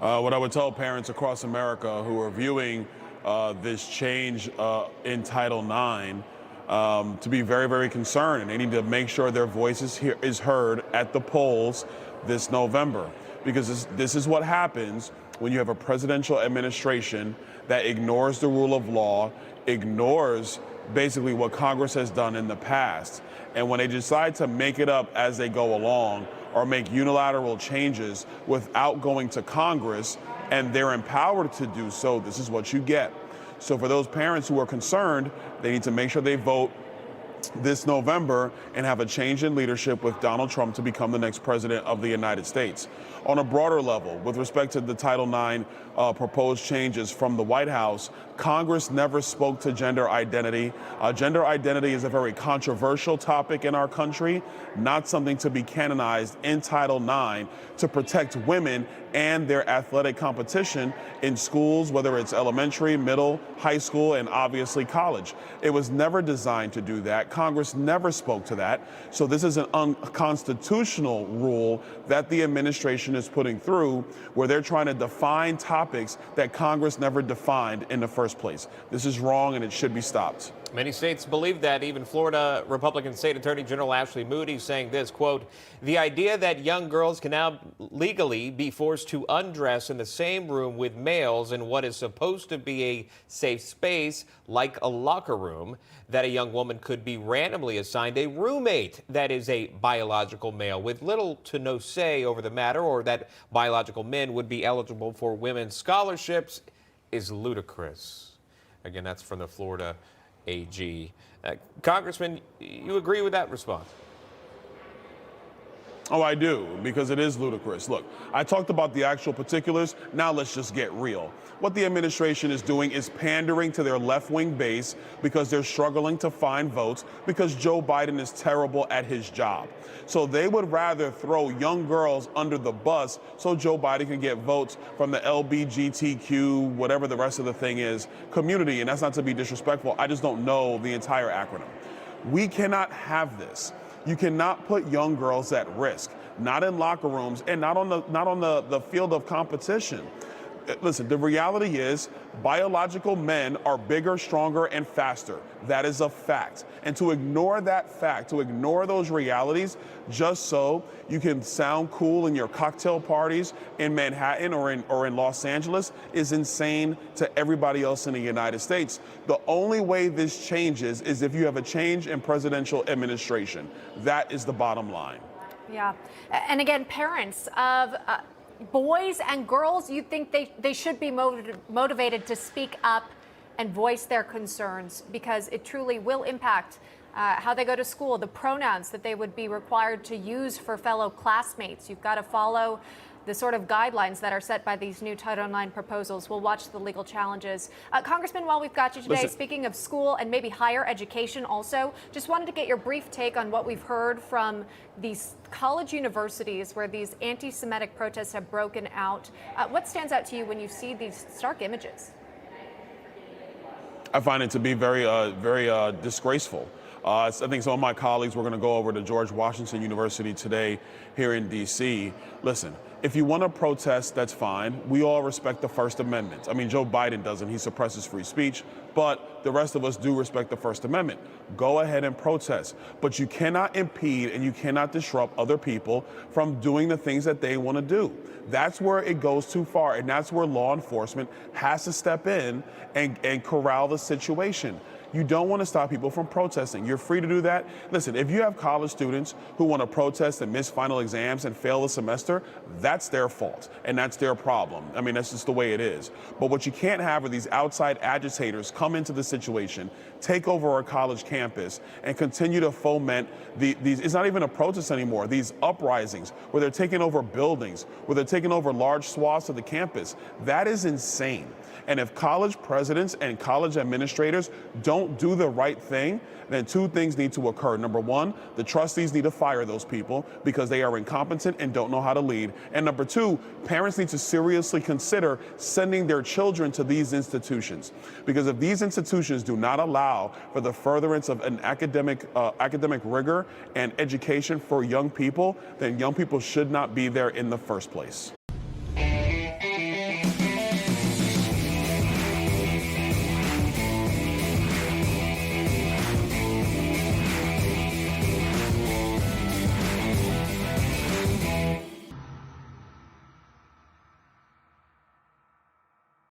What I would tell parents across America who are viewing this change in Title IX to be very, very concerned, and they need to make sure their voice is heard at the polls this November, because this is what happens when you have a presidential administration that ignores the rule of law, ignores basically what Congress has done in the past. And when they decide to make it up as they go along or make unilateral changes without going to Congress, and they're empowered to do so, this is what you get. So for those parents who are concerned, they need to make sure they vote this November and have a change in leadership with Donald Trump to become the next president of the United States. On a broader level, with respect to the Title IX proposed changes from the White House, Congress never spoke to gender identity. Gender identity is a very controversial topic in our country, not something to be canonized in Title IX to protect women and their athletic competition in schools, whether it's elementary, middle, high school, and obviously college. It was never designed to do that. Congress never spoke to that. So this is an unconstitutional rule that the administration is putting through, where they're trying to define topics that Congress never defined in the first place. This is wrong, and it should be stopped. Many states believe that. Even Florida Republican State Attorney General Ashley Moody saying this, quote, "The idea that young girls can now legally be forced to undress in the same room with males in what is supposed to be a safe space, like a locker room, that a young woman could be randomly assigned a roommate that is a biological male with little to no say over the matter, or that biological men would be eligible for women's scholarships, is ludicrous." Again, that's from the Florida AG. Congressman, you agree with that response? Oh, I do, because it is ludicrous. Look, I talked about the actual particulars. Now let's just get real. What the administration is doing is pandering to their left-wing base because they're struggling to find votes because Joe Biden is terrible at his job. So they would rather throw young girls under the bus so Joe Biden can get votes from the LBGTQ, whatever the rest of the thing is, community. And that's not to be disrespectful. I just don't know the entire acronym. We cannot have this. You cannot put young girls at risk, not in locker rooms and not on the field of competition. Listen, the reality is biological men are bigger, stronger, and faster. That is a fact. And to ignore that fact, to ignore those realities, just so you can sound cool in your cocktail parties in Manhattan or in Los Angeles, is insane to everybody else in the United States. The only way this changes is if you have a change in presidential administration. That is the bottom line. Yeah. And again, parents of boys and girls, you think they should be motivated to speak up and voice their concerns, because it truly will impact how they go to school, the pronouns that they would be required to use for fellow classmates. You've got to follow the sort of guidelines that are set by these new Title IX proposals. We'll watch the legal challenges. Congressman, while we've got you today, speaking of school and maybe higher education also, just wanted to get your brief take on what we've heard from these college universities where these anti-Semitic protests have broken out. What stands out to you when you see these stark images? I find it to be very disgraceful. I think some of my colleagues were going to go over to George Washington University today here in D.C. Listen, if you want to protest, that's fine. We all respect the First Amendment. I mean, Joe Biden doesn't. He suppresses free speech. But the rest of us do respect the First Amendment. Go ahead and protest. But you cannot impede and you cannot disrupt other people from doing the things that they want to do. That's where it goes too far. And that's where law enforcement has to step in and corral the situation. You don't want to stop people from protesting. You're free to do that. Listen, if you have college students who want to protest and miss final exams and fail the semester, that's their fault and that's their problem. I mean, that's just the way it is. But what you can't have are these outside agitators come into the situation, take over a college campus, and continue to foment these, it's not even a protest anymore, these uprisings where they're taking over buildings, where they're taking over large swaths of the campus. That is insane. And if college presidents and college administrators don't do the right thing, then two things need to occur. Number one, the trustees need to fire those people because they are incompetent and don't know how to lead. And number two, parents need to seriously consider sending their children to these institutions. Because if these institutions do not allow for the furtherance of an academic rigor and education for young people, then young people should not be there in the first place.